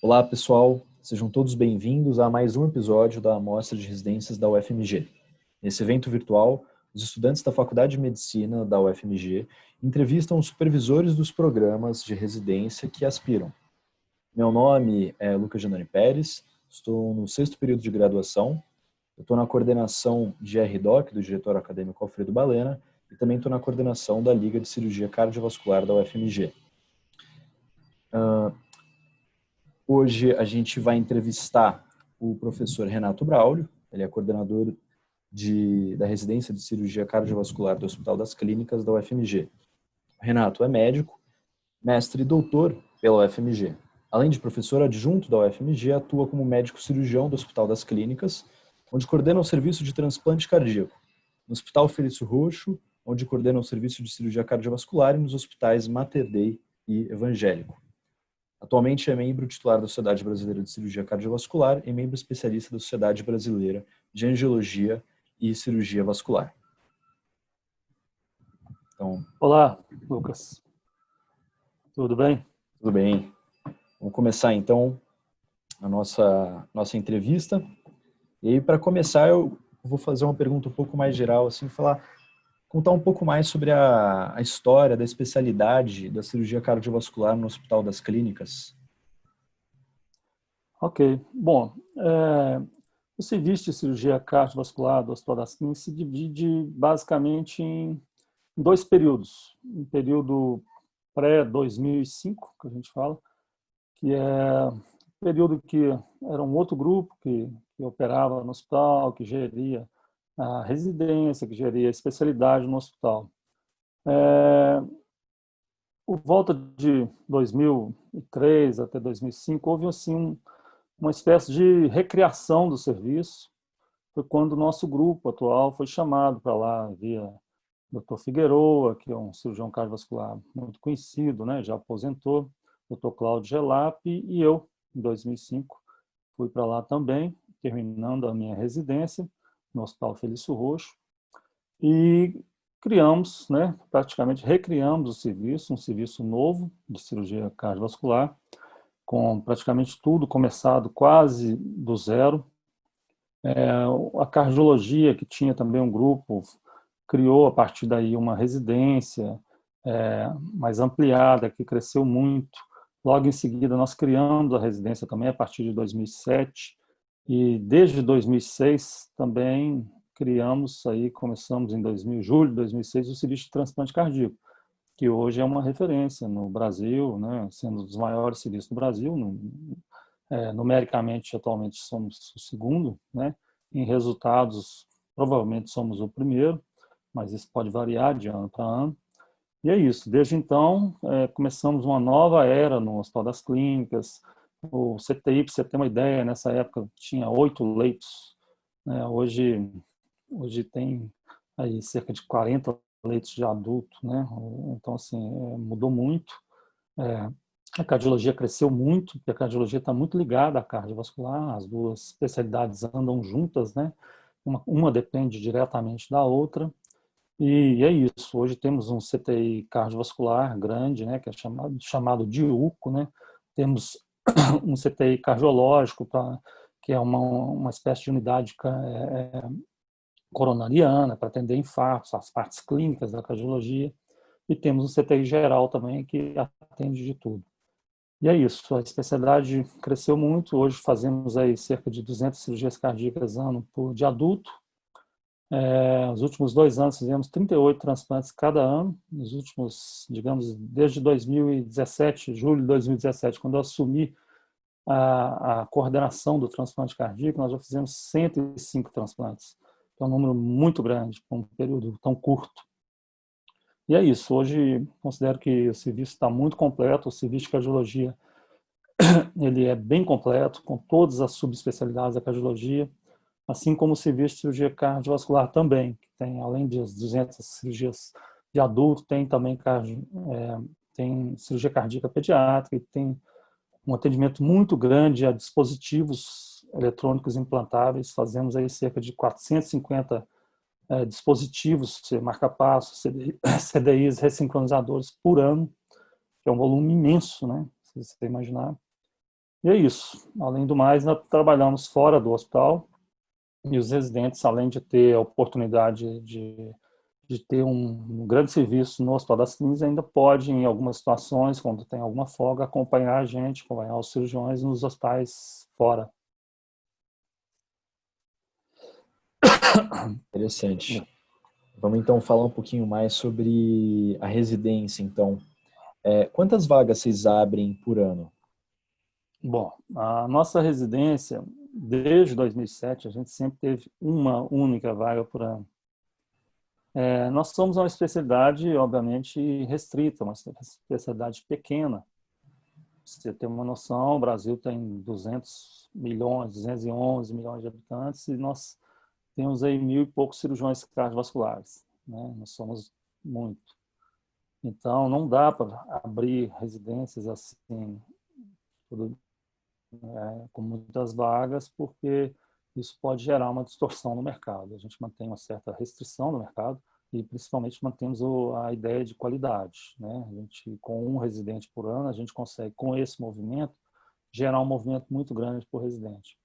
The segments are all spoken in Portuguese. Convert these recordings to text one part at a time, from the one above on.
Olá, pessoal. Sejam todos bem-vindos a mais um episódio da Amostra de Residências da UFMG. Nesse evento virtual, os estudantes da Faculdade de Medicina da UFMG entrevistam os supervisores dos programas de residência que aspiram. Meu nome é Lucas Giannani Pérez, estou no 6º período de graduação, eu estou na coordenação de RDoc, do diretor acadêmico Alfredo Balena, e também estou na coordenação da Liga de Cirurgia Cardiovascular da UFMG. Hoje a gente vai entrevistar o professor Renato Braulio, ele é coordenador da residência de cirurgia cardiovascular do Hospital das Clínicas da UFMG. O Renato é médico, mestre e doutor pela UFMG. Além de professor adjunto da UFMG, atua como médico cirurgião do Hospital das Clínicas, onde coordena o serviço de transplante cardíaco. No Hospital Felício Roxo, onde coordena o serviço de cirurgia cardiovascular, e nos hospitais Mater Dei e Evangélico. Atualmente é membro titular da Sociedade Brasileira de Cirurgia Cardiovascular e membro especialista da Sociedade Brasileira de Angiologia e Cirurgia Vascular. Então, olá, Lucas. Tudo bem? Tudo bem. Vamos começar então a nossa entrevista. E aí, para começar, eu vou fazer uma pergunta um pouco mais geral, assim, contar um pouco mais sobre a história da especialidade da cirurgia cardiovascular no Hospital das Clínicas. Ok. Bom, o serviço de cirurgia cardiovascular do Hospital das Clínicas se divide basicamente em dois períodos. Um período pré-2005, que a gente fala, que é um período que era um outro grupo que operava no hospital, que geria a residência, que geria a especialidade no hospital. Por volta de 2003 até 2005, houve assim uma espécie de recriação do serviço. Foi quando o nosso grupo atual foi chamado para lá via Dr. Figueroa, que é um cirurgião cardiovascular muito conhecido, né, já aposentou, Dr. Cláudio Gelap, e eu, em 2005, fui para lá também, terminando a minha residência no Hospital Felício Roxo, e criamos, né, praticamente recriamos o serviço, um serviço novo de cirurgia cardiovascular, com praticamente tudo começado quase do zero. A cardiologia, que tinha também um grupo, criou a partir daí uma residência mais ampliada, que cresceu muito. Logo em seguida, nós criamos a residência também a partir de 2007, e desde 2006 também começamos em julho de 2006, o serviço de transplante cardíaco, que hoje é uma referência no Brasil, né, sendo um dos maiores serviços do Brasil. Numericamente, atualmente, somos o segundo, né? Em resultados, provavelmente somos o primeiro, mas isso pode variar de ano para ano. E é isso. Desde então, começamos uma nova era no Hospital das Clínicas. O CTI, para você ter uma ideia, nessa época tinha 8 leitos, né? Hoje tem aí cerca de 40 leitos de adulto, né? Então, assim, mudou muito. A cardiologia cresceu muito, porque a cardiologia está muito ligada à cardiovascular, as duas especialidades andam juntas, né? Uma depende diretamente da outra, e é isso. Hoje temos um CTI cardiovascular grande, né? Que é chamado de UCO, né? Temos um CTI cardiológico, que é uma espécie de unidade coronariana para atender infartos, as partes clínicas da cardiologia, e temos um CTI geral também, que atende de tudo. E é isso, a especialidade cresceu muito. Hoje fazemos aí cerca de 200 cirurgias cardíacas ano de adulto. Nos últimos 2 anos fizemos 38 transplantes cada ano. Nos últimos, digamos, desde 2017, julho de 2017, quando eu assumi a coordenação do transplante cardíaco, nós já fizemos 105 transplantes. É um número muito grande para um período tão curto. E é isso, hoje considero que o serviço está muito completo. O serviço de cardiologia ele é bem completo, com todas as subespecialidades da cardiologia, assim como o serviço de cirurgia cardiovascular também, que tem, além das 200 cirurgias de adulto, tem também tem cirurgia cardíaca pediátrica, e tem um atendimento muito grande a dispositivos eletrônicos implantáveis. Fazemos aí cerca de 450 dispositivos, marca-passo, CDIs ressincronizadores por ano, que é um volume imenso, né? Se você imaginar. E é isso. Além do mais, nós trabalhamos fora do hospital e os residentes, além de ter a oportunidade de ter um grande serviço no Hospital das Clínicas, ainda pode, em algumas situações, quando tem alguma folga, acompanhar a gente, acompanhar os cirurgiões nos hospitais fora. Interessante. Vamos então falar um pouquinho mais sobre a residência, então. Quantas vagas vocês abrem por ano? Bom, a nossa residência, desde 2007, a gente sempre teve uma única vaga por ano. Nós somos uma especialidade, obviamente, restrita, uma especialidade pequena. Pra você ter uma noção, o Brasil tem 200 milhões, 211 milhões de habitantes e nós temos aí 1.000 e poucos cirurgiões cardiovasculares, né? Nós somos muito. Então, não dá para abrir residências assim, com muitas vagas, porque isso pode gerar uma distorção no mercado. A gente mantém uma certa restrição no mercado e, principalmente, mantemos a ideia de qualidade, né? A gente, com um residente por ano, a gente consegue, com esse movimento, gerar um movimento muito grande por residente.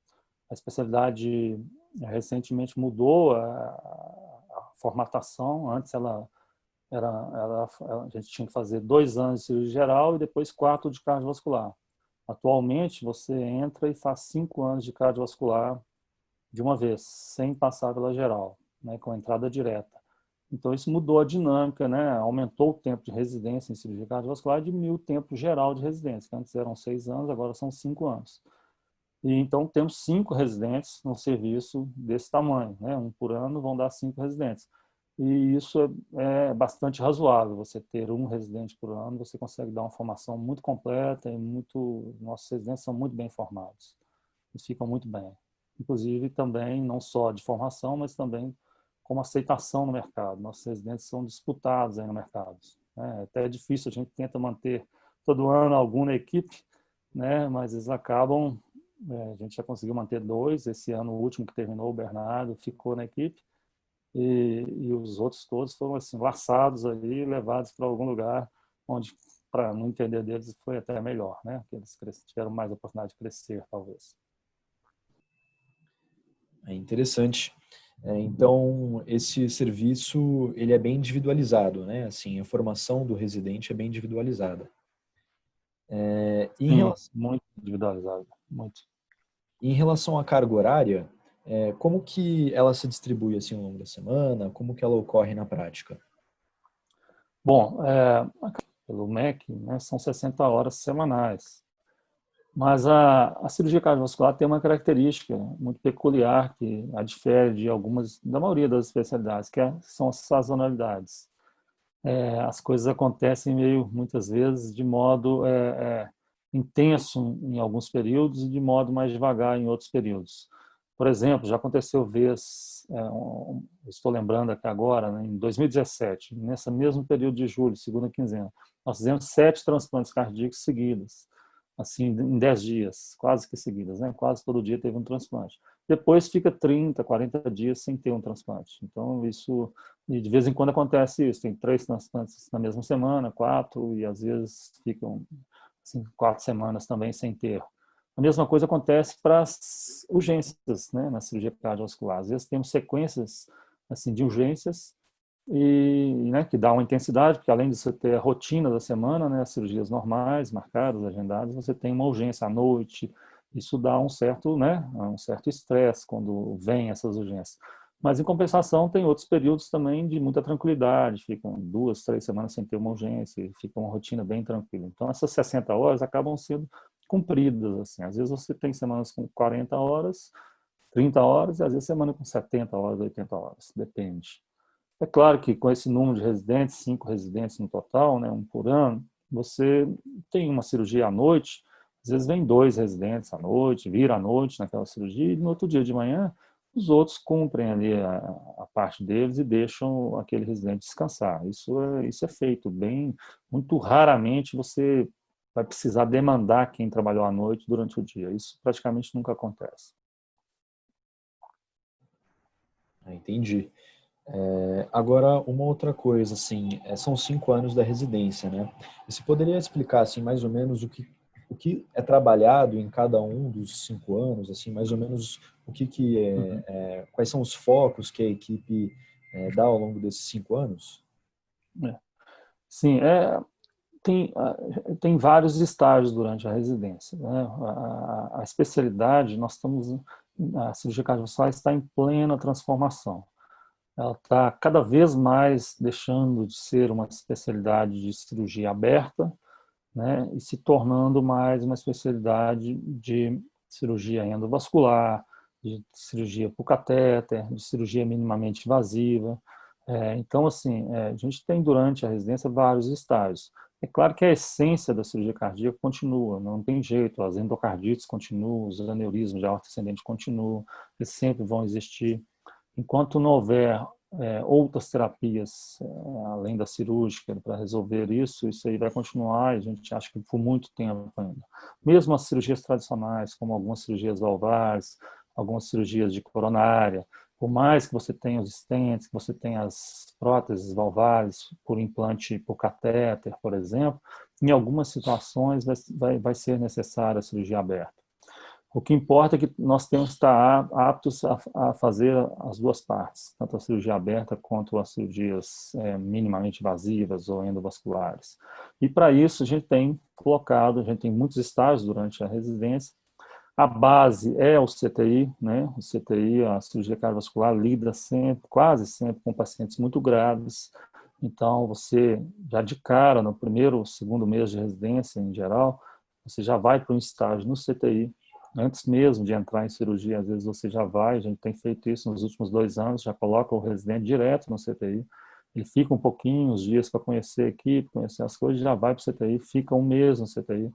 A especialidade recentemente mudou a formatação. Antes a gente tinha que fazer 2 anos de cirurgia geral e depois 4 de cardiovascular. Atualmente, você entra e faz 5 anos de cardiovascular de uma vez, sem passar pela geral, né, com entrada direta. Então, isso mudou a dinâmica, né? Aumentou o tempo de residência em cirurgia cardiovascular e diminuiu o tempo geral de residência, que antes eram 6 anos, agora são 5 anos. E então temos 5 residentes no serviço desse tamanho, né? Um por ano vão dar 5 residentes. E isso é bastante razoável. Você ter um residente por ano, você consegue dar uma formação muito completa e nossos residentes são muito bem formados. Eles ficam muito bem. Inclusive também não só de formação, mas também como aceitação no mercado. Nossos residentes são disputados aí no mercado, né? Até é difícil, a gente tenta manter todo ano algum na equipe, né? Mas eles acabam. A gente já conseguiu manter 2. Esse ano, o último que terminou, o Bernardo, ficou na equipe. E os outros todos foram assim, laçados ali, levados para algum lugar onde, para no entender deles, foi até melhor, né? Que eles tiveram mais oportunidade de crescer, talvez. É interessante. Então, esse serviço, ele é bem individualizado, né? Assim, a formação do residente é bem individualizada. Em Sim, relação, muito individualizado, muito. em relação à carga horária, como que ela se distribui assim ao longo da semana? Como que ela ocorre na prática? Bom, pelo MEC, né, são 60 horas semanais. Mas a cirurgia cardiovascular tem uma característica muito peculiar que a difere de da maioria das especialidades, são as sazonalidades. As coisas acontecem muitas vezes de modo intenso em alguns períodos e de modo mais devagar em outros períodos. Por exemplo, já aconteceu estou lembrando aqui agora, né, em 2017, nesse mesmo período de julho, segunda quinzena, nós fizemos 7 transplantes cardíacos seguidos, assim, em 10 dias, quase que seguidas, né? Quase todo dia teve um transplante. Depois fica 30, 40 dias sem ter um transplante. Então, e de vez em quando acontece isso, tem 3 transplantes na mesma semana, 4, e às vezes ficam assim, 4 semanas também sem ter. A mesma coisa acontece para as urgências, né, na cirurgia cardiovascular. Às vezes temos sequências assim de urgências né, que dá uma intensidade, porque além de você ter a rotina da semana, né, as cirurgias normais, marcadas, agendadas, você tem uma urgência à noite. Isso dá um certo estresse quando vem essas urgências. Mas, em compensação, tem outros períodos também de muita tranquilidade, ficam 2, 3 semanas sem ter uma urgência, fica uma rotina bem tranquila. Então, essas 60 horas acabam sendo cumpridas. Assim. Às vezes você tem semanas com 40 horas, 30 horas, e às vezes semana com 70 horas, 80 horas, depende. É claro que com esse número de residentes, 5 residentes no total, né, um por ano, você tem uma cirurgia à noite, às vezes vem 2 residentes à noite, vira à noite naquela cirurgia, e no outro dia de manhã, os outros cumprem ali a parte deles e deixam aquele residente descansar. Isso é feito bem, muito raramente você vai precisar demandar quem trabalhou à noite durante o dia. Isso praticamente nunca acontece. Entendi. Agora, uma outra coisa, assim, são 5 anos da residência, né? Você poderia explicar, assim, mais ou menos o que é trabalhado em cada um dos 5 anos, assim, mais ou menos o que quais são os focos que a equipe dá ao longo desses 5 anos? É. Sim, tem, tem vários estágios durante a residência, né? A especialidade, a cirurgia cardiovascular está em plena transformação. Ela está cada vez mais deixando de ser uma especialidade de cirurgia aberta, né, e se tornando mais uma especialidade de cirurgia endovascular, de cirurgia por catéter, de cirurgia minimamente invasiva. Então, assim, a gente tem durante a residência vários estágios. É claro que a essência da cirurgia cardíaca continua, não tem jeito, as endocardites continuam, os aneurismos de aorta ascendente continuam, eles sempre vão existir. Enquanto não houver outras terapias, além da cirúrgica, para resolver isso, isso aí vai continuar, e a gente acha que por muito tempo ainda. Mesmo as cirurgias tradicionais, como algumas cirurgias valvares, algumas cirurgias de coronária, por mais que você tenha os stents, que você tenha as próteses valvares por implante por catéter, por exemplo, em algumas situações vai ser necessária a cirurgia aberta. O que importa é que nós temos que estar aptos a fazer as duas partes, tanto a cirurgia aberta quanto as cirurgias minimamente invasivas ou endovasculares. E para isso a gente tem muitos estágios durante a residência. A base é o CTI, né? O CTI, a cirurgia cardiovascular, lida sempre, quase sempre com pacientes muito graves. Então, você já de cara, no primeiro ou segundo mês de residência, em geral, você já vai para um estágio no CTI, antes mesmo de entrar em cirurgia, às vezes você já vai, a gente tem feito isso nos últimos 2 anos, já coloca o residente direto no CTI, ele fica um pouquinho, uns dias para conhecer a equipe, conhecer as coisas, já vai para o CTI, fica um mês no CTI,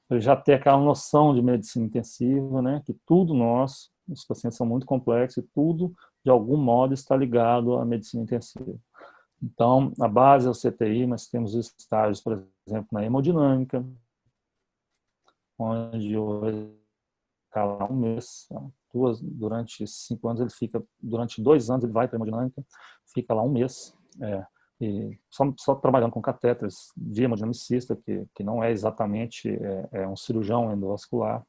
para já ter aquela noção de medicina intensiva, né, que tudo nosso, os pacientes são muito complexos e tudo, de algum modo, está ligado à medicina intensiva. Então, a base é o CTI, mas temos estágios, por exemplo, na hemodinâmica, onde o ficar lá um mês, durante 5 anos ele fica, durante 2 anos ele vai para a hemodinâmica, fica lá um mês, e só trabalhando com catéteres de hemodinamicista, que não é exatamente um cirurgião endovascular.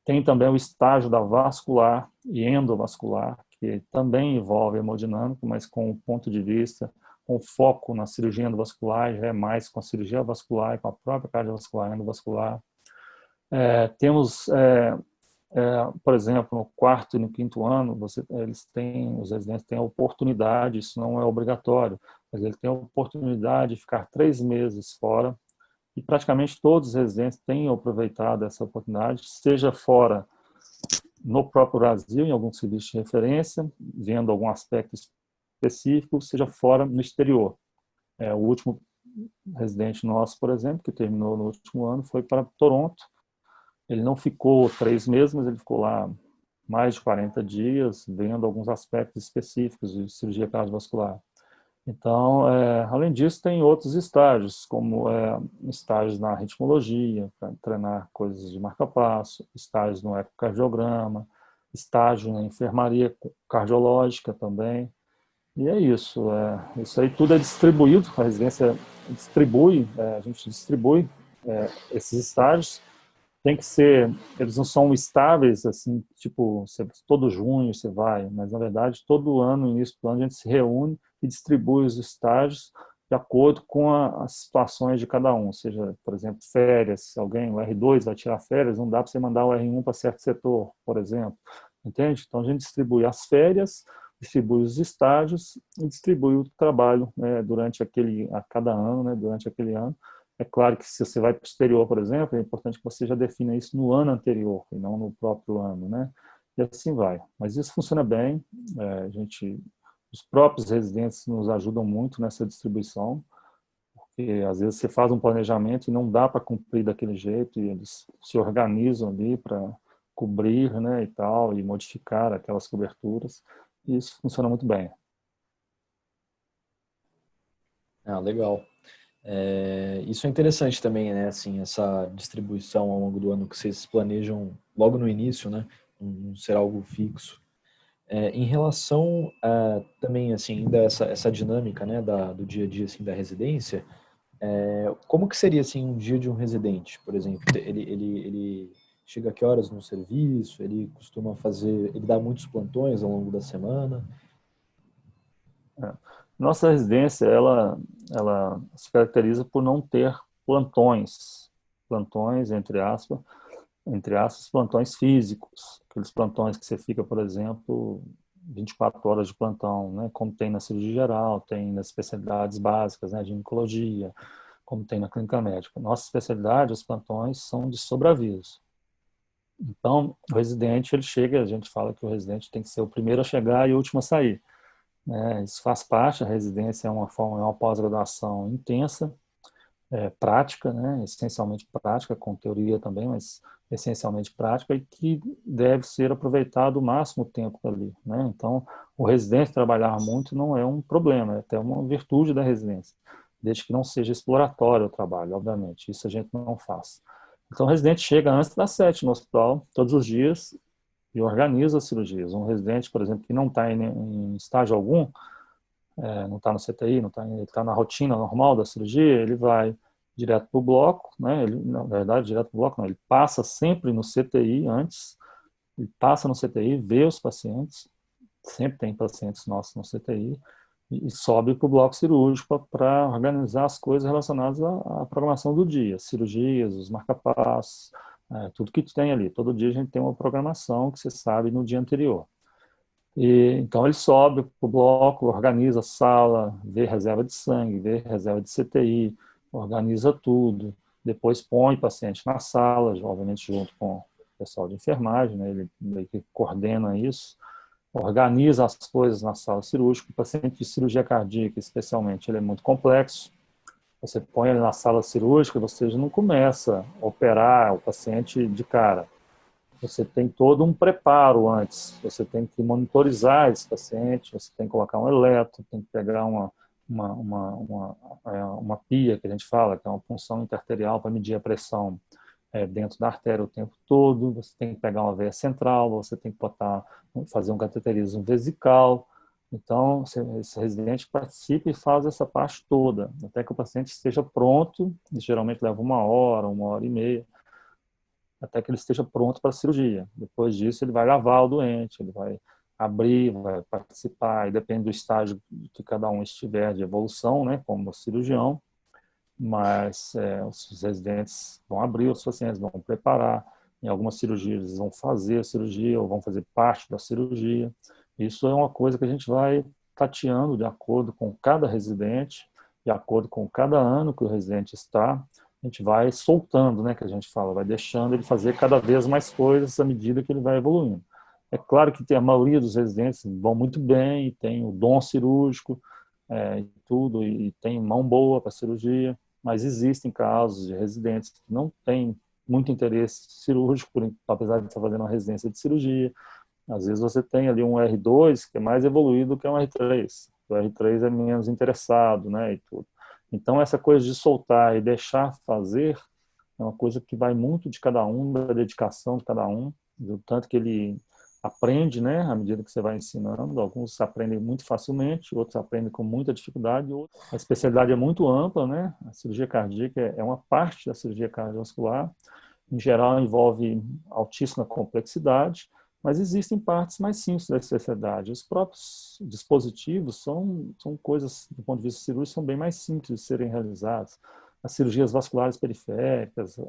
Tem também o estágio da vascular e endovascular, que também envolve hemodinâmica, mas com o ponto de vista, com foco na cirurgia endovascular, já é mais com a cirurgia vascular e com a própria cardiovascular e endovascular. Temos por exemplo, no quarto e no quinto ano, os residentes têm a oportunidade, isso não é obrigatório, mas ele tem a oportunidade de ficar 3 meses fora, e praticamente todos os residentes têm aproveitado essa oportunidade, seja fora no próprio Brasil, em algum serviço de referência, vendo algum aspecto específico, seja fora no exterior. O último residente nosso, por exemplo, que terminou no último ano, foi para Toronto. Ele não ficou 3 meses, mas ele ficou lá mais de 40 dias, vendo alguns aspectos específicos de cirurgia cardiovascular. Então, além disso, tem outros estágios, como estágios na ritmologia, para treinar coisas de marca-passo, estágios no ecocardiograma, estágio na enfermaria cardiológica também. E é isso. Isso aí tudo é distribuído, a residência distribui, a gente distribui esses estágios. Tem que ser, eles não são estáveis, assim, tipo, todo junho você vai, mas na verdade todo ano, no início do ano, a gente se reúne e distribui os estágios de acordo com as situações de cada um, seja, por exemplo, férias, se alguém, o R2 vai tirar férias, não dá para você mandar o R1 para certo setor, por exemplo, entende? Então a gente distribui as férias, distribui os estágios e distribui o trabalho, né, a cada ano, né, durante aquele ano. É claro que se você vai para o exterior, por exemplo, é importante que você já defina isso no ano anterior e não no próprio ano, né? E assim vai. Mas isso funciona bem. Os próprios residentes nos ajudam muito nessa distribuição, porque às vezes você faz um planejamento e não dá para cumprir daquele jeito e eles se organizam ali para cobrir, né, e tal, e modificar aquelas coberturas. E isso funciona muito bem. Ah, legal. Isso é interessante também, né? Assim, essa distribuição ao longo do ano que vocês planejam logo no início, né? Não ser algo fixo. Em relação a também, assim, ainda essa dinâmica, né? Do dia a dia, assim, da residência, Como que seria assim um dia de um residente, por exemplo? Ele chega a que horas no serviço? Ele costuma fazer, ele dá muitos plantões ao longo da semana? É. Nossa residência, ela se caracteriza por não ter plantões, plantões, entre aspas, plantões físicos, aqueles plantões que você fica, por exemplo, 24 horas de plantão, né, como tem na cirurgia geral, tem nas especialidades básicas, né, de ginecologia, como tem na clínica médica. Nossa especialidade, os plantões são de sobreaviso. Então, o residente, ele chega, a gente fala que o residente tem que ser o primeiro a chegar e o último a sair, né? Isso faz parte, a residência é uma pós-graduação intensa, prática, né? Essencialmente prática, com teoria também, mas essencialmente prática, e que deve ser aproveitado o máximo tempo ali, né? Então, o residente trabalhar muito não é um problema, é até uma virtude da residência, desde que não seja exploratório o trabalho, obviamente, isso a gente não faz. Então, o residente chega antes das 7 no hospital, todos os dias, e organiza as cirurgias. Um residente, por exemplo, que não está em estágio algum, não está no CTI, não tá, ele está na rotina normal da cirurgia, ele vai direto para o bloco, né? Ele, na verdade, direto para o bloco, não, ele passa sempre no CTI antes, ele passa no CTI, vê os pacientes, sempre tem pacientes nossos no CTI, e sobe para o bloco cirúrgico para organizar as coisas relacionadas à programação do dia, cirurgias, os marca-passos, tudo que tem ali. Todo dia a gente tem uma programação que você sabe no dia anterior. Então ele sobe para o bloco, organiza a sala, vê reserva de sangue, vê reserva de CTI, organiza tudo. Depois põe o paciente na sala, obviamente junto com o pessoal de enfermagem, né? Ele meio que coordena isso, organiza as coisas na sala cirúrgica. O paciente de cirurgia cardíaca, especialmente, ele é muito complexo. Você põe ele na sala cirúrgica, você já não começa a operar o paciente de cara. Você tem todo um preparo antes, você tem que monitorizar esse paciente, você tem que colocar um eletro, tem que pegar uma pia, que a gente fala, que é uma punção interarterial para medir a pressão dentro da artéria o tempo todo, você tem que pegar uma veia central, você tem que fazer um cateterismo vesical. Então, esse residente participa e faz essa parte toda, até que o paciente esteja pronto, e geralmente leva 1 hora, 1 hora e meia, até que ele esteja pronto para a cirurgia. Depois disso, ele vai lavar o doente, ele vai abrir, vai participar, e depende do estágio que cada um estiver de evolução, né, como cirurgião, mas os residentes vão abrir os pacientes, vão preparar. Em algumas cirurgias, eles vão fazer a cirurgia ou vão fazer parte da cirurgia. Isso é uma coisa que a gente vai tateando de acordo com cada residente, de acordo com cada ano que o residente está, a gente vai soltando, né, que a gente fala, vai deixando ele fazer cada vez mais coisas à medida que ele vai evoluindo. É claro que a maioria dos residentes vão muito bem, tem o dom cirúrgico, e tudo, e tem mão boa para cirurgia, mas existem casos de residentes que não têm muito interesse cirúrgico, apesar de estar fazendo uma residência de cirurgia. Às vezes você tem ali um R2 que é mais evoluído que um R3. O R3 é menos interessado, né, e tudo. Então, essa coisa de soltar e deixar fazer é uma coisa que vai muito de cada um, da dedicação de cada um, do tanto que ele aprende, né, à medida que você vai ensinando. Alguns aprendem muito facilmente, outros aprendem com muita dificuldade. A especialidade é muito ampla, né? A cirurgia cardíaca é uma parte da cirurgia cardiovascular. Em geral, envolve altíssima complexidade, mas existem partes mais simples da especialidade. Os próprios dispositivos são coisas, do ponto de vista cirúrgico, são bem mais simples de serem realizadas. As cirurgias vasculares periféricas,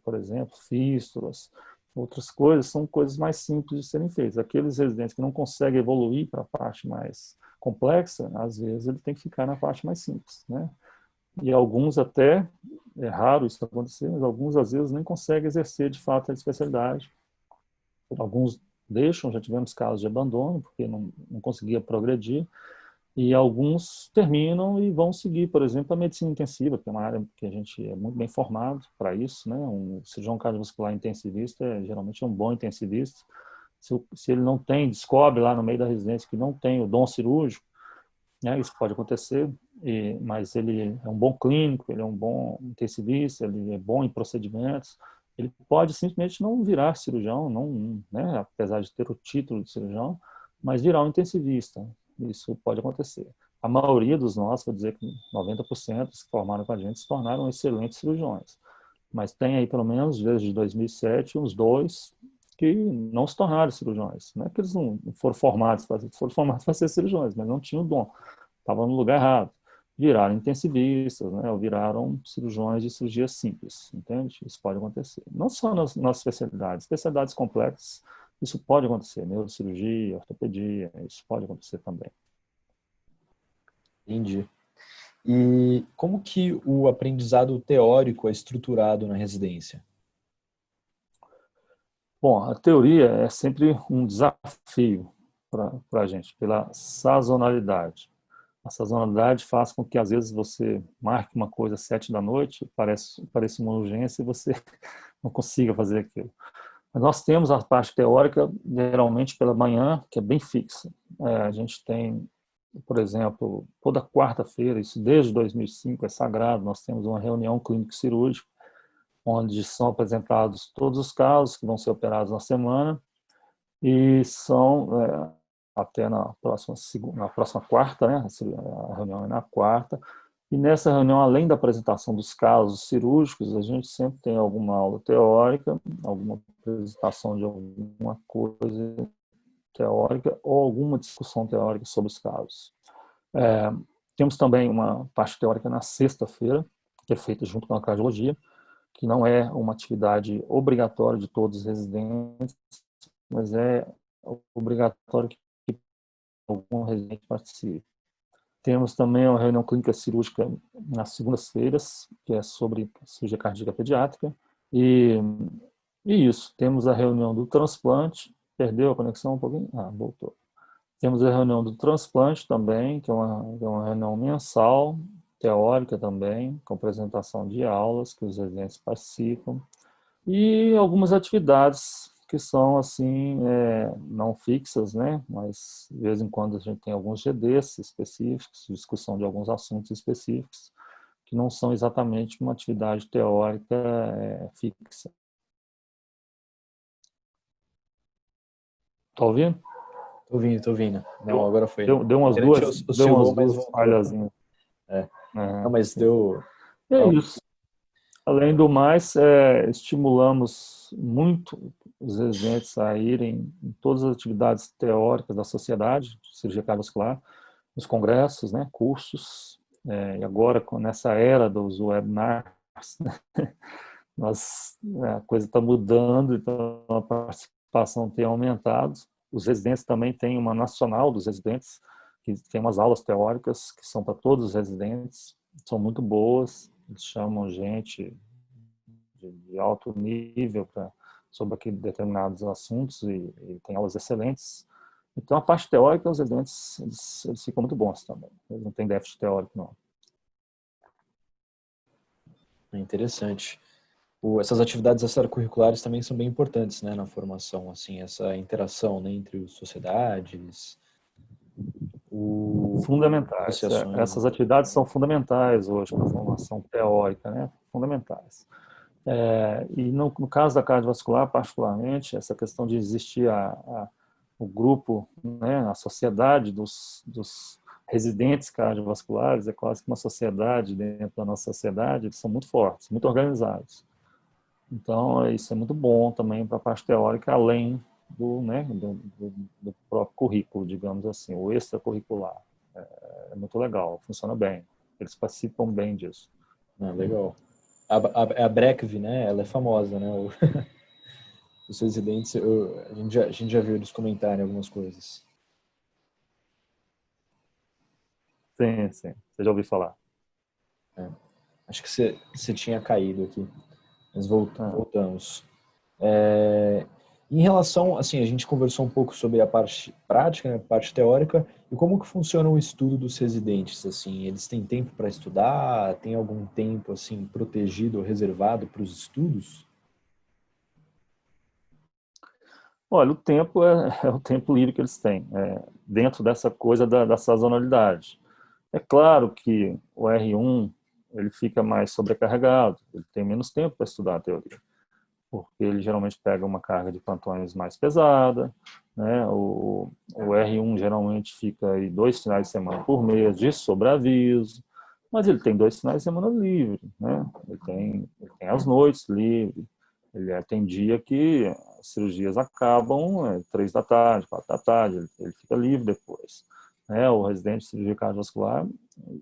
por exemplo, fístulas, outras coisas, são coisas mais simples de serem feitas. Aqueles residentes que não conseguem evoluir para a parte mais complexa, às vezes ele tem que ficar na parte mais simples, né? E alguns até, é raro isso acontecer, mas alguns às vezes nem conseguem exercer de fato a especialidade. Alguns deixam, já tivemos casos de abandono, porque não conseguia progredir, e alguns terminam e vão seguir, por exemplo, a medicina intensiva, que é uma área que a gente é muito bem formado para isso, né? Um cirurgião cardiovascular intensivista geralmente é um bom intensivista. Se ele não tem, descobre lá no meio da residência que não tem o dom cirúrgico, né? Isso pode acontecer, mas ele é um bom clínico, ele é um bom intensivista, ele é bom em procedimentos, ele pode simplesmente não virar cirurgião, não, né? Apesar de ter o título de cirurgião, mas virar um intensivista. Isso pode acontecer. a maioria dos nossos, vou dizer que 90% que se formaram com a gente se tornaram excelentes cirurgiões. Mas tem aí, pelo menos, desde 2007, uns dois que não se tornaram cirurgiões. Não é que eles não foram formados para ser cirurgiões, mas não tinham dom. Estavam no lugar errado. Viraram intensivistas, né? Ou viraram cirurgiões de cirurgia simples, entende? Isso pode acontecer. Não só nas especialidades complexas, isso pode acontecer. Neurocirurgia, ortopedia, isso pode acontecer também. Entendi. E como que o aprendizado teórico é estruturado na residência? Bom, a teoria é sempre um desafio para a gente, pela sazonalidade. A sazonalidade faz com que, às vezes, você marque uma coisa às 7 da noite, parece uma urgência e você não consiga fazer aquilo. Mas nós temos a parte teórica, geralmente pela manhã, que é bem fixa. A gente tem, por exemplo, toda quarta-feira, isso desde 2005 é sagrado, nós temos uma reunião clínico-cirúrgica, onde são apresentados todos os casos que vão ser operados na semana e são até na próxima quarta, né? A reunião é na quarta. E nessa reunião, além da apresentação dos casos cirúrgicos, a gente sempre tem alguma aula teórica, alguma apresentação de alguma coisa teórica ou alguma discussão teórica sobre os casos. Temos também uma parte teórica na sexta-feira, que é feita junto com a cardiologia, que não é uma atividade obrigatória de todos os residentes, mas é obrigatório que algum residente participe. Temos também uma reunião clínica cirúrgica nas segundas-feiras, que é sobre cirurgia cardíaca pediátrica. E isso, temos a reunião do transplante. Perdeu a conexão um pouquinho? Voltou. Temos a reunião do transplante também, que é uma reunião mensal, teórica também, com apresentação de aulas que os residentes participam. E algumas atividades que são assim não fixas, né? Mas de vez em quando a gente tem alguns GDs específicos, discussão de alguns assuntos específicos, que não são exatamente uma atividade teórica fixa. Tá ouvindo? Tô ouvindo. Não, agora foi. Deu umas duas falhazinhas. Não, mas deu... É isso. Além do mais, estimulamos muito os residentes a irem em todas as atividades teóricas da sociedade de cirurgia cardiovascular, nos congressos, né, cursos, e agora, nessa era dos webinars, né, a coisa está mudando, então a participação tem aumentado. Os residentes também têm uma nacional dos residentes, que tem umas aulas teóricas que são para todos os residentes, são muito boas, eles chamam gente de alto nível sobre aqueles determinados assuntos e tem aulas excelentes. Então, a parte teórica, os residentes eles ficam muito bons também. Eles não têm déficit teórico, não. É interessante. Essas atividades extracurriculares também são bem importantes, né, na formação, assim, essa interação, né, entre as sociedades, fundamentais. Essas atividades são fundamentais hoje para a formação teórica, né, fundamentais. E no caso da cardiovascular, particularmente, essa questão de existir o grupo, né, a sociedade dos residentes cardiovasculares, é quase que uma sociedade dentro da nossa sociedade, eles são muito fortes, muito organizados. Então, isso é muito bom também para a parte teórica, além do próprio currículo, digamos assim, o extracurricular. É muito legal, funciona bem. Eles participam bem disso. Legal. A BRECV, né? Ela é famosa, né? Os residentes, a gente já viu eles comentarem algumas coisas. Sim. Você já ouviu falar. Acho que você tinha caído aqui. Mas voltamos. Em relação, assim, a gente conversou um pouco sobre a parte prática, né, a parte teórica, e como que funciona o estudo dos residentes, assim, eles têm tempo para estudar, tem algum tempo, assim, protegido ou reservado para os estudos? Olha, o tempo é o tempo livre que eles têm, dentro dessa coisa da sazonalidade. É claro que o R1 ele fica mais sobrecarregado, ele tem menos tempo para estudar a teoria. porque ele geralmente pega uma carga de plantões mais pesada, né? O R1 geralmente fica aí 2 finais de semana por mês de sobreaviso, mas ele tem 2 finais de semana livre, né? Ele tem as noites livres, tem dia que as cirurgias acabam 3 da tarde, 4 da tarde, ele fica livre depois. Né? O residente de cirurgia cardiovascular,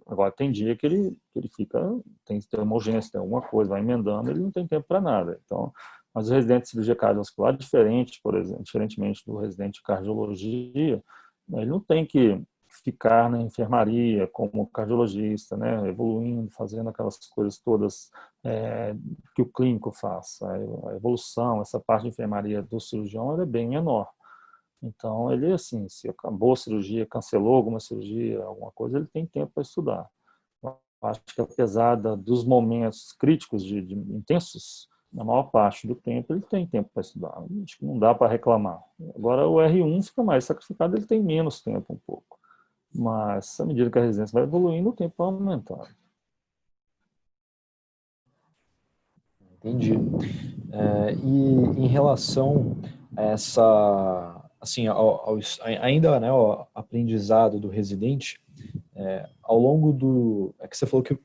agora tem dia que ele fica, tem que ter uma urgência, tem alguma coisa, vai emendando, ele não tem tempo para nada. Então, mas o residente de cirurgia cardiovascular, diferente, por exemplo, diferentemente do residente de cardiologia, ele não tem que ficar na enfermaria como cardiologista, né, evoluindo, fazendo aquelas coisas todas que o clínico faz. A evolução, essa parte de enfermaria do cirurgião é bem menor. Então, ele, assim, se acabou a cirurgia, cancelou alguma cirurgia, alguma coisa, ele tem tempo para estudar. Eu acho que, apesar dos momentos críticos, de intensos, na maior parte do tempo, ele tem tempo para estudar. Acho que não dá para reclamar. Agora, o R1 fica mais sacrificado, ele tem menos tempo um pouco. Mas, à medida que a residência vai evoluindo, o tempo vai aumentando. Entendi. E em relação a essa, assim, ainda, né, ao aprendizado do residente, ao longo do, é que você falou que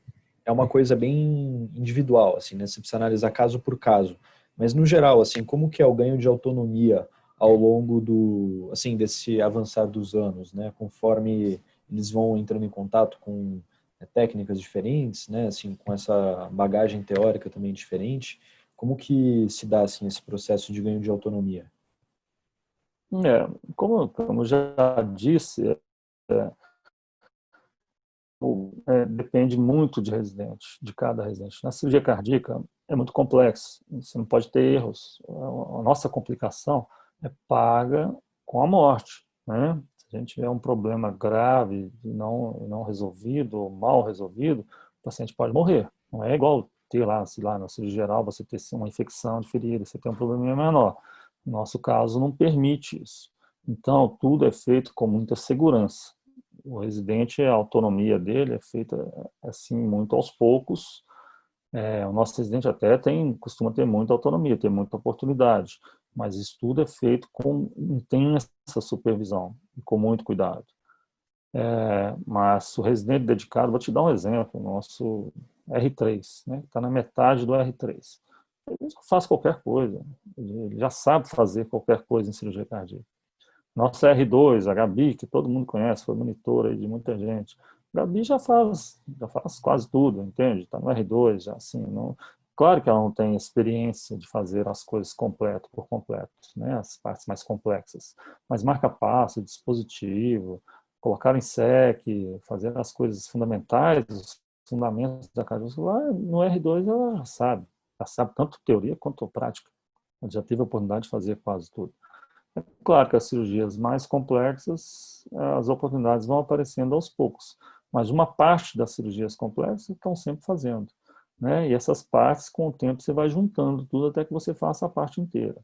é uma coisa bem individual, assim, né? Você precisa analisar caso por caso. Mas no geral, assim, como que é o ganho de autonomia ao longo do, assim, desse avançar dos anos, né? Conforme eles vão entrando em contato com técnicas diferentes, né? Assim, com essa bagagem teórica também diferente, como que se dá assim esse processo de ganho de autonomia? Como eu já disse, é, depende muito de cada residente. Na cirurgia cardíaca é muito complexo, você não pode ter erros. A nossa complicação é paga com a morte, né? Se a gente tiver um problema grave e não resolvido ou mal resolvido, o paciente pode morrer. Não é igual ter lá, sei lá, na cirurgia geral, você ter uma infecção de ferida, você tem um problema menor. No nosso caso, não permite isso. Então, tudo é feito com muita segurança. O residente, a autonomia dele é feita assim muito aos poucos. O nosso residente até costuma ter muita autonomia, ter muita oportunidade, mas isso tudo é feito tem essa supervisão e com muito cuidado. Mas o residente dedicado, vou te dar um exemplo, o nosso R3, né, está na metade do R3. Ele já faz qualquer coisa, ele já sabe fazer qualquer coisa em cirurgia cardíaca. Nossa R2, a Gabi, que todo mundo conhece, foi monitora de muita gente. A Gabi já faz quase tudo, entende? Está no R2, já assim, não... Claro que ela não tem experiência de fazer as coisas por completo, né? As partes mais complexas. Mas marca passo, dispositivo, colocar em SEC, fazer as coisas fundamentais, os fundamentos da cardiovascular, no R2 ela já sabe tanto teoria quanto prática. Ela já teve a oportunidade de fazer quase tudo. É claro que as cirurgias mais complexas, as oportunidades vão aparecendo aos poucos, mas uma parte das cirurgias complexas estão sempre fazendo, né? E essas partes, com o tempo, você vai juntando tudo até que você faça a parte inteira,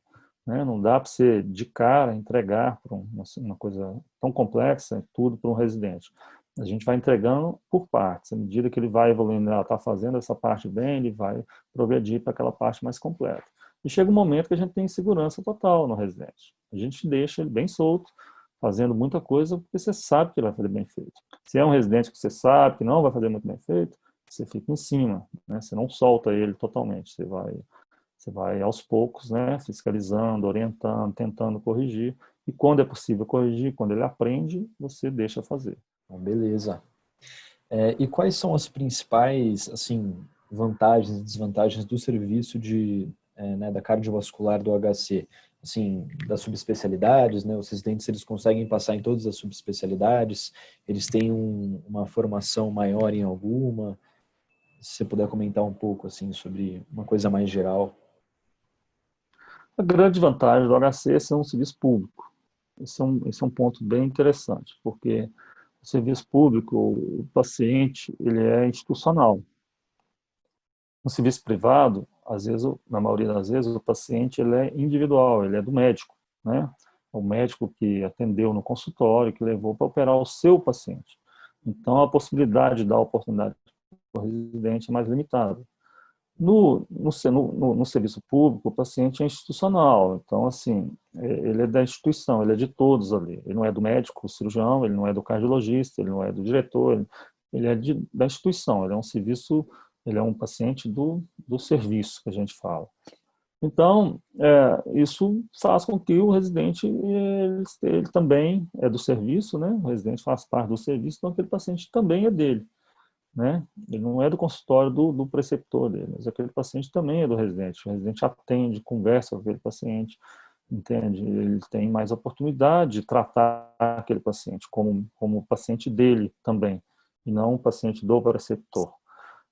né? Não dá para você, de cara, entregar para uma coisa tão complexa, tudo para um residente. A gente vai entregando por partes. À medida que ele vai evoluindo, ela está fazendo essa parte bem, ele vai progredir para aquela parte mais completa. E chega um momento que a gente tem segurança total no residente. A gente deixa ele bem solto, fazendo muita coisa, porque você sabe que ele vai fazer bem feito. Se é um residente que você sabe que não vai fazer muito bem feito, você fica em cima, né? Você não solta ele totalmente, você vai aos poucos, né? Fiscalizando, orientando, tentando corrigir, e quando é possível corrigir, quando ele aprende, você deixa fazer. Bom, beleza. E quais são as principais, assim, vantagens e desvantagens do serviço né, da cardiovascular do HC? Assim, das subespecialidades, né? Os residentes, eles conseguem passar em todas as subespecialidades? Eles têm uma formação maior em alguma? Se você puder comentar um pouco, assim, sobre uma coisa mais geral. A grande vantagem do HC é ser um serviço público. Esse é um ponto bem interessante, porque o serviço público, o paciente, ele é institucional. No serviço privado, às vezes, na maioria das vezes, o paciente ele é individual, ele é do médico, né? O médico que atendeu no consultório, que levou para operar o seu paciente. Então, a possibilidade de dar oportunidade para o residente é mais limitada. No serviço público, o paciente é institucional, então, assim, ele é da instituição, ele é de todos ali. Ele não é do médico, cirurgião, ele não é do cardiologista, ele não é do diretor, ele é da instituição, ele é um serviço, ele é um paciente do serviço que a gente fala. Então, isso faz com que o residente, ele também é do serviço, né? O residente faz parte do serviço, então aquele paciente também é dele, né? Ele não é do consultório do preceptor dele, mas aquele paciente também é do residente. O residente atende, conversa com aquele paciente, entende? Ele tem mais oportunidade de tratar aquele paciente como paciente dele também, e não um paciente do preceptor.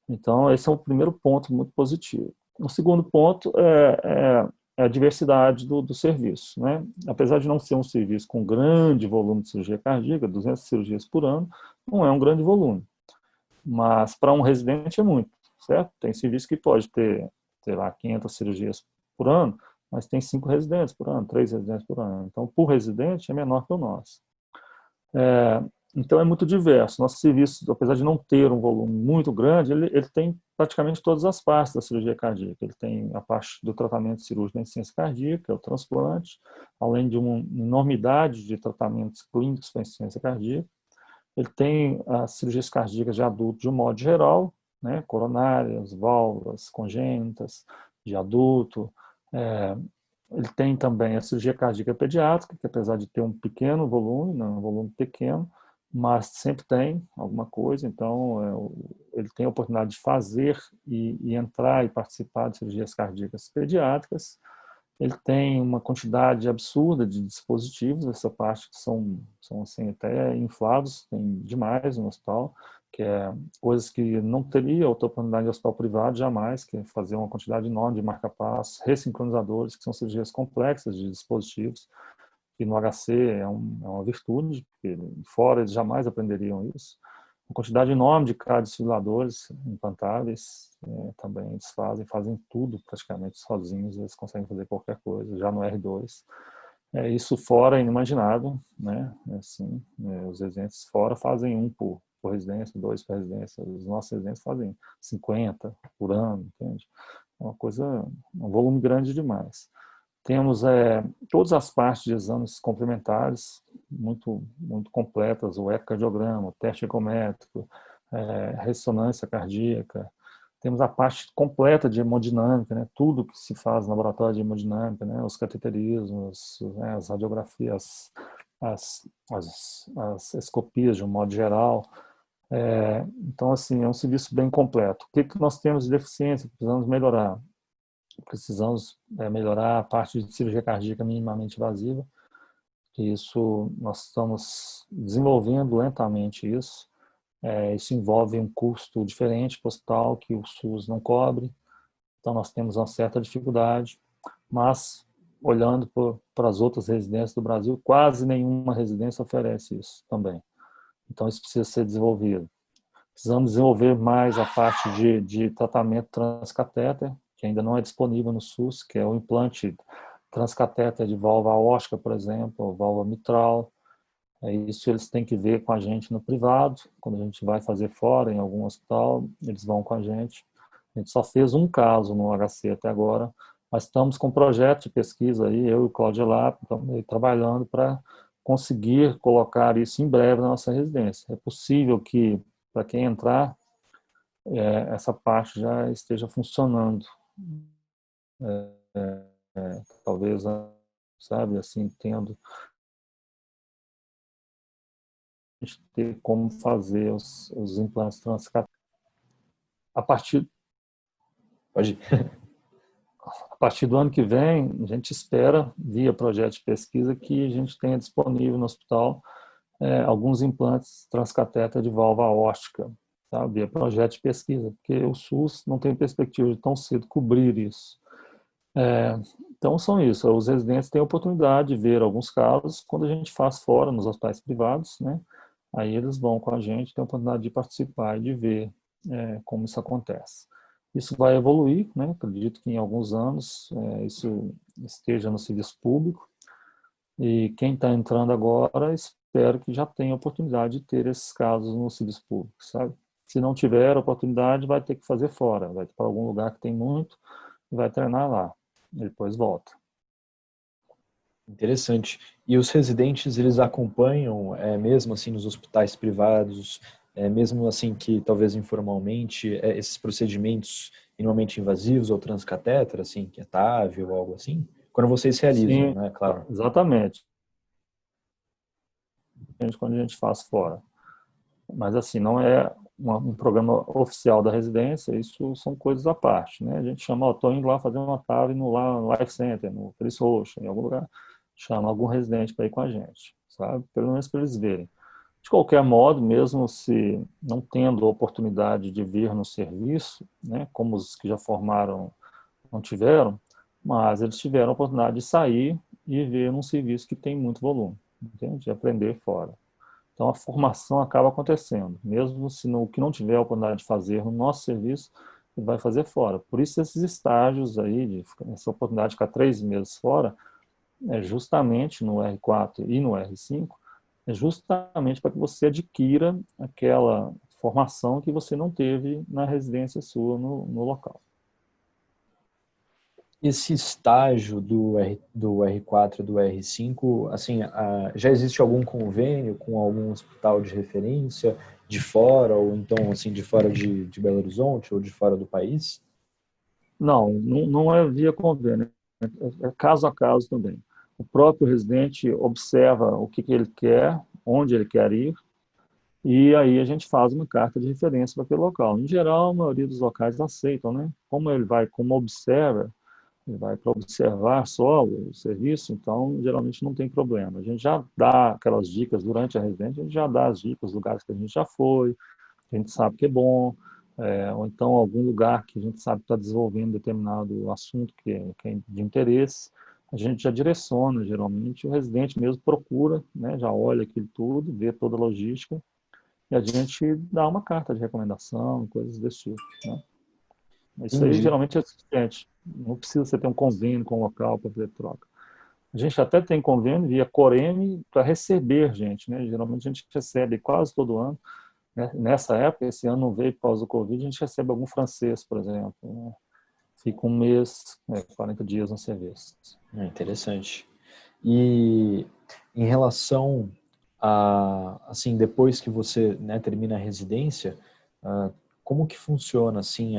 Então, esse é um primeiro ponto muito positivo. O segundo ponto é a diversidade do serviço, né? Apesar de não ser um serviço com grande volume de cirurgia cardíaca, 200 cirurgias por ano, não é um grande volume. Mas para um residente é muito, certo? Tem serviço que pode ter, sei lá, 500 cirurgias por ano, mas tem 5 residentes por ano, 3 residentes por ano. Então, por residente, é menor que o nosso. Então, é muito diverso. Nosso serviço, apesar de não ter um volume muito grande, ele tem praticamente todas as partes da cirurgia cardíaca. Ele tem a parte do tratamento cirúrgico da insuficiência cardíaca, o transplante, além de uma enormidade de tratamentos clínicos para insuficiência cardíaca. Ele tem as cirurgias cardíacas de adulto de um modo geral, né, coronárias, válvulas congênitas de adulto. Ele tem também a cirurgia cardíaca pediátrica, que apesar de ter um pequeno volume, não um volume pequeno, mas sempre tem alguma coisa, então ele tem a oportunidade de fazer e entrar e participar de cirurgias cardíacas pediátricas. Ele tem uma quantidade absurda de dispositivos, essa parte que são assim, até inflados, tem demais no hospital, que é coisas que não teria outra oportunidade de hospital privado jamais, que é fazer uma quantidade enorme de marca-passos, ressincronizadores, que são cirurgias complexas de dispositivos, que no HC é uma virtude, porque fora eles jamais aprenderiam isso. Uma quantidade enorme de cardiodesfibriladores implantáveis, também eles fazem tudo praticamente sozinhos, eles conseguem fazer qualquer coisa, já no R2. Isso fora é inimaginável, né? Assim, os residentes fora fazem um por residência, 2 por residência, os nossos residentes fazem 50 por ano, entende? É uma coisa, um volume grande demais. Temos todas as partes de exames complementares, muito, muito completas, o ecocardiograma, o teste ecométrico, ressonância cardíaca. Temos a parte completa de hemodinâmica, né? Tudo que se faz no laboratório de hemodinâmica, né? Os cateterismos, né? As radiografias, as escopias de um modo geral. Então, assim, é um serviço bem completo. O que nós temos de deficiência que precisamos melhorar? Precisamos melhorar a parte de cirurgia cardíaca minimamente invasiva. Isso, nós estamos desenvolvendo lentamente isso. Isso envolve um custo diferente para o hospital, que o SUS não cobre. Então, nós temos uma certa dificuldade. Mas, olhando para as outras residências do Brasil, quase nenhuma residência oferece isso também. Então, isso precisa ser desenvolvido. Precisamos desenvolver mais a parte de tratamento transcatéter, que ainda não é disponível no SUS, que é o implante transcatéter de válvula aórtica, por exemplo, ou válvula mitral. Isso eles têm que ver com a gente no privado. Quando a gente vai fazer fora, em algum hospital, eles vão com a gente. A gente só fez um caso no HC até agora, mas estamos com um projeto de pesquisa aí, eu e o Cláudio Lap, estamos aí trabalhando para conseguir colocar isso em breve na nossa residência. É possível que, para quem entrar, essa parte já esteja funcionando. Talvez, sabe, assim, tendo a gente ter como fazer os implantes transcatáveis. A partir, Pode ir. a partir do ano que vem, a gente espera, via projeto de pesquisa, que a gente tenha disponível no hospital alguns implantes transcatéter de válvula aórtica, tá? Via projeto de pesquisa, porque o SUS não tem perspectiva de tão cedo cobrir isso. Então, são isso. Os residentes têm a oportunidade de ver alguns casos quando a gente faz fora, nos hospitais privados, né? Aí eles vão com a gente, têm a oportunidade de participar e de ver como isso acontece. Isso vai evoluir, né? Acredito que em alguns anos isso esteja no serviço público, e quem está entrando agora, espero que já tenha a oportunidade de ter esses casos no serviço público, sabe? Se não tiver oportunidade, vai ter que fazer fora, vai para algum lugar que tem muito e vai treinar lá. E depois volta. Interessante. E os residentes, eles acompanham, mesmo assim, nos hospitais privados, mesmo assim que talvez informalmente, esses procedimentos minimamente invasivos ou transcatéter, assim, que é TAV ou algo assim? Quando vocês realizam, Sim, né? Claro. exatamente. Quando a gente faz fora. Mas, assim, não é um programa oficial da residência, isso são coisas à parte, né? A gente chama, ó, estou indo lá fazer uma TAV no Life Center, no Cris Roxo, em algum lugar, chama algum residente para ir com a gente, sabe? Pelo menos para eles verem. De qualquer modo, mesmo se não tendo a oportunidade de vir no serviço, né, como os que já formaram não tiveram, mas eles tiveram a oportunidade de sair e ver num serviço que tem muito volume, entende? De aprender fora. Então, a formação acaba acontecendo, mesmo se o que não tiver a oportunidade de fazer no nosso serviço, ele vai fazer fora. Por isso, esses estágios aí, essa oportunidade de ficar 3 meses fora, é justamente no R4 e no R5, é justamente para que você adquira aquela formação que você não teve na residência sua no local. Esse estágio do R4 e do R5, assim, já existe algum convênio com algum hospital de referência de fora, ou então, assim, de fora de Belo Horizonte ou de fora do país? Não é via convênio, é caso a caso também. O próprio residente observa o que ele quer, onde ele quer ir, e aí a gente faz uma carta de referência para aquele local. Em geral, a maioria dos locais aceitam, né? Como ele vai como observa, ele vai para observar só o serviço, então geralmente não tem problema. A gente já dá aquelas dicas durante a residência, a gente já dá as dicas, lugares que a gente já foi, que a gente sabe que é bom, ou então algum lugar que a gente sabe que está desenvolvendo determinado assunto que é de interesse, a gente já direciona, geralmente, o residente mesmo procura, né, já olha aquilo tudo, vê toda a logística, e a gente dá uma carta de recomendação, coisas desse tipo, né? Isso aí Entendi. geralmente é suficiente. Não precisa você ter um convênio com o local para fazer troca. A gente até tem convênio via Coreme para receber gente, né? Geralmente a gente recebe quase todo ano, né? Nessa época, esse ano não veio por causa do Covid, a gente recebe algum francês, por exemplo, né? Fica um mês, 40 dias no serviço. Interessante. E em relação a, assim, depois que você, né, termina a residência, ah, como que funciona, assim,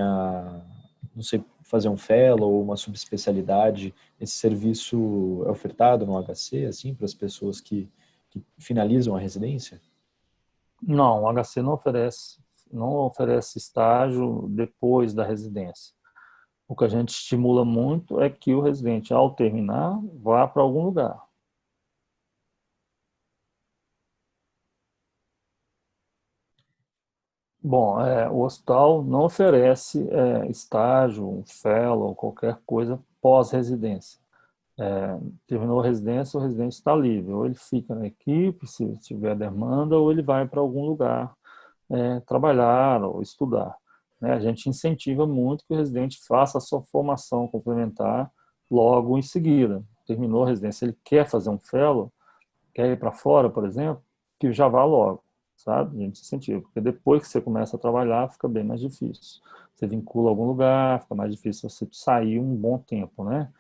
não sei, fazer um fellow ou uma subespecialidade? Esse serviço é ofertado no HC, assim, para as pessoas que finalizam a residência? Não, o HC não oferece estágio depois da residência. O que a gente estimula muito é que o residente, ao terminar, vá para algum lugar. Bom, o hospital não oferece estágio, um fellow, qualquer coisa pós-residência. Terminou a residência, o residente está livre. Ou ele fica na equipe, se tiver demanda, ou ele vai para algum lugar trabalhar ou estudar, né? A gente incentiva muito que o residente faça a sua formação complementar logo em seguida. Terminou a residência, ele quer fazer um fellow, quer ir para fora, por exemplo, que já vá logo, sabe? A gente incentiva, porque depois que você começa a trabalhar, fica bem mais difícil. Você vincula a algum lugar, fica mais difícil você sair um bom tempo, né?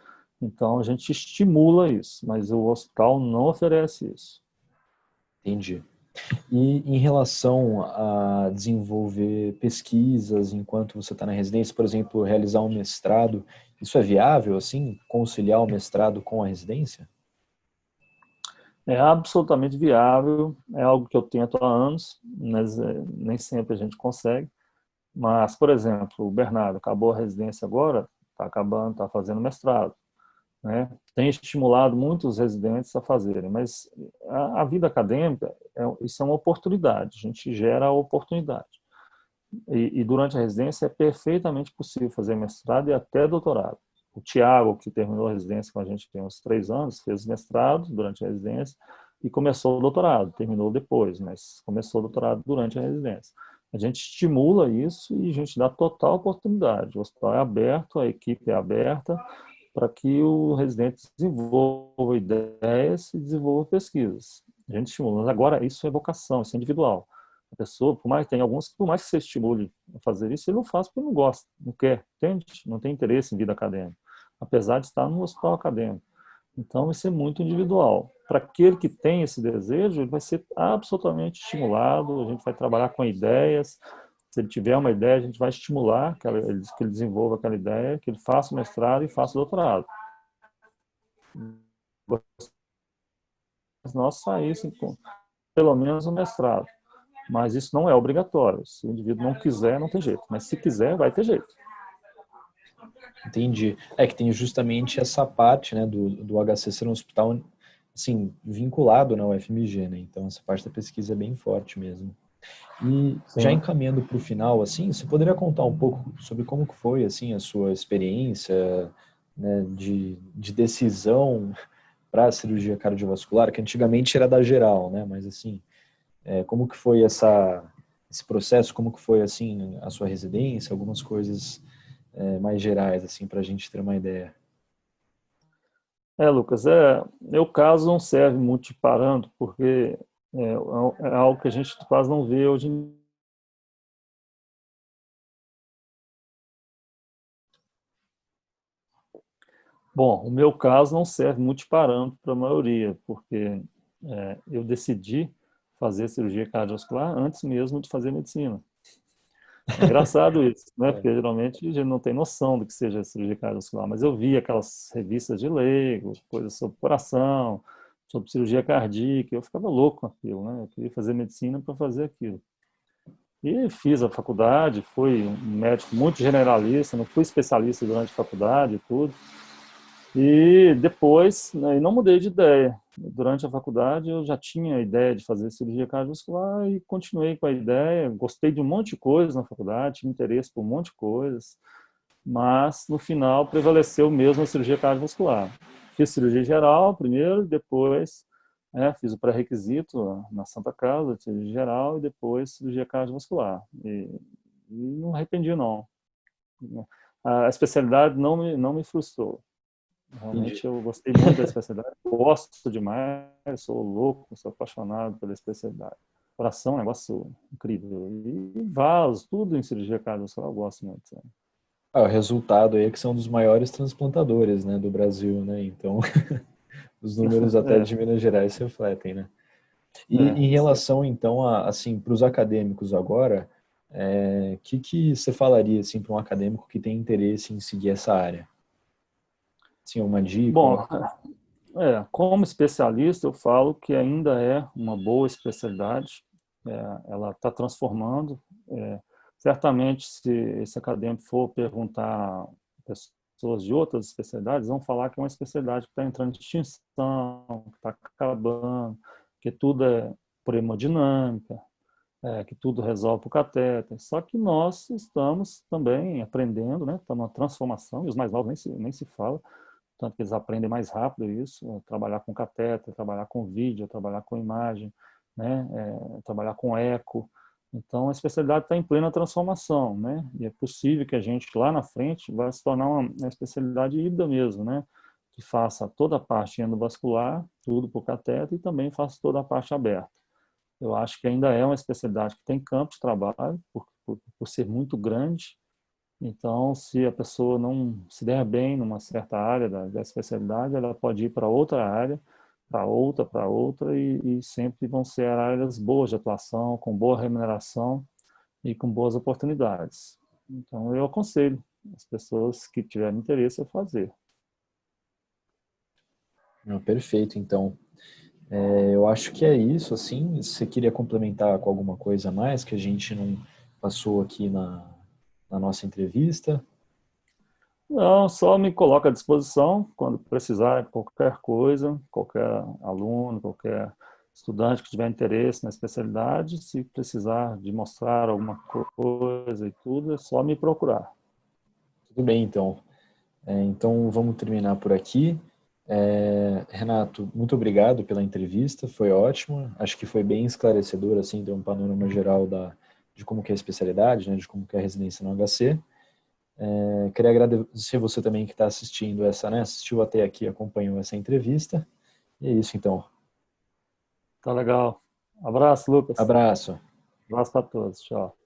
Então, a gente estimula isso, mas o hospital não oferece isso. Entendi. E em relação a desenvolver pesquisas enquanto você está na residência, por exemplo, realizar um mestrado, isso é viável, assim, conciliar o mestrado com a residência? É absolutamente viável, é algo que eu tento há anos, mas nem sempre a gente consegue. Mas, por exemplo, o Bernardo acabou a residência agora, está acabando, está fazendo mestrado, né? Tem estimulado muitos residentes a fazerem, mas a vida acadêmica, isso é uma oportunidade, a gente gera a oportunidade. E durante a residência é perfeitamente possível fazer mestrado e até doutorado. O Tiago, que terminou a residência com a gente tem uns 3 anos, fez mestrado durante a residência e começou o doutorado. Terminou depois, mas começou o doutorado durante a residência. A gente estimula isso e a gente dá total oportunidade. O hospital é aberto, a equipe é aberta para que o residente desenvolva ideias e desenvolva pesquisas. A gente estimula. Mas agora, isso é vocação, isso é individual. A pessoa, por mais tem alguns que, por mais que você estimule a fazer isso, ele não faz porque não gosta, não quer, entende? Não tem interesse em vida acadêmica, apesar de estar no hospital acadêmico. Então, vai ser muito individual. Para aquele que tem esse desejo, ele vai ser absolutamente estimulado, a gente vai trabalhar com ideias. Se ele tiver uma ideia, a gente vai estimular que ele desenvolva aquela ideia, que ele faça o mestrado e faça o doutorado. Nós saíssem com pelo menos o mestrado. Mas isso não é obrigatório. Se o indivíduo não quiser, não tem jeito. Mas se quiser, vai ter jeito. Entendi. É que tem justamente essa parte, né, do HC ser um hospital, assim, vinculado na UFMG, né? Então, essa parte da pesquisa é bem forte mesmo. E já Sim. encaminhando para o final, assim, você poderia contar um pouco sobre como que foi, assim, a sua experiência, né, de decisão para a cirurgia cardiovascular, que antigamente era da geral, né? Mas, assim, como que foi esse processo, como que foi, assim, a sua residência, algumas coisas mais gerais, assim, para a gente ter uma ideia. Lucas, meu caso não serve muito de parâmetro, porque é algo que a gente quase não vê hoje em dia. Bom, o meu caso não serve muito de parâmetro para a maioria, porque eu decidi fazer cirurgia cardiovascular antes mesmo de fazer medicina. É engraçado isso, né? É. Porque geralmente a gente não tem noção do que seja cirurgia cardiovascular, mas eu vi aquelas revistas de leigo, coisas sobre coração, sobre cirurgia cardíaca, eu ficava louco com aquilo, né? Eu queria fazer medicina para fazer aquilo. E fiz a faculdade, fui um médico muito generalista, não fui especialista durante a faculdade e tudo. E depois, né, não mudei de ideia. Durante a faculdade eu já tinha a ideia de fazer cirurgia cardiovascular e continuei com a ideia. Gostei de um monte de coisas na faculdade, tinha interesse por um monte de coisas, mas no final prevaleceu mesmo a cirurgia cardiovascular. Fiz cirurgia geral primeiro, depois fiz o pré-requisito na Santa Casa, cirurgia geral, e depois cirurgia cardiovascular. E não arrependi, não. A especialidade não me frustrou. Entendi. Realmente eu gostei muito da especialidade, gosto demais, sou louco, sou apaixonado pela especialidade. Coração é um negócio incrível. E vaso, tudo em cirurgia cardiovascular eu gosto muito. Sabe? O resultado aí é que são dos maiores transplantadores, né, do Brasil, né? Então, os números até É, de Minas Gerais se refletem, né? E é, em certo. relação, então, assim, para os acadêmicos agora, que você falaria, assim, para um acadêmico que tem interesse em seguir essa área? Assim, uma dica? Bom, como especialista eu falo que ainda é uma boa especialidade, ela está transformando. Certamente, se esse acadêmico for perguntar a pessoas de outras especialidades, vão falar que é uma especialidade que está entrando em extinção, que está acabando, que tudo é por hemodinâmica, que tudo resolve por catéter. Só que nós estamos também aprendendo, né? Está numa transformação, e os mais novos nem se fala, tanto que eles aprendem mais rápido isso, trabalhar com catéter, trabalhar com vídeo, trabalhar com imagem, né? Trabalhar com eco. Então, a especialidade está em plena transformação, né? E é possível que a gente, lá na frente, vai se tornar uma especialidade híbrida mesmo, né? Que faça toda a parte endovascular, tudo por catéter, e também faça toda a parte aberta. Eu acho que ainda é uma especialidade que tem campo de trabalho, por ser muito grande. Então, se a pessoa não se der bem numa certa área da especialidade, ela pode ir para outra área, para outra, e sempre vão ser áreas boas de atuação, com boa remuneração e com boas oportunidades. Então, eu aconselho as pessoas que tiverem interesse a fazer. Perfeito, então. Eu acho que é isso, assim. Você queria complementar com alguma coisa a mais que a gente não passou aqui na nossa entrevista? Não, só me coloca à disposição quando precisar de qualquer coisa, qualquer aluno, qualquer estudante que tiver interesse na especialidade, se precisar de mostrar alguma coisa e tudo, é só me procurar. Tudo bem, então. Então, vamos terminar por aqui. Renato, muito obrigado pela entrevista, foi ótimo. Acho que foi bem esclarecedor, assim, deu um panorama geral de como que é a especialidade, né, de como que é a residência no HC. Queria agradecer você também que está assistindo né, assistiu até aqui, acompanhou essa entrevista. E é isso, então. Tá legal. Abraço, Lucas. Abraço. abraço para todos. Tchau.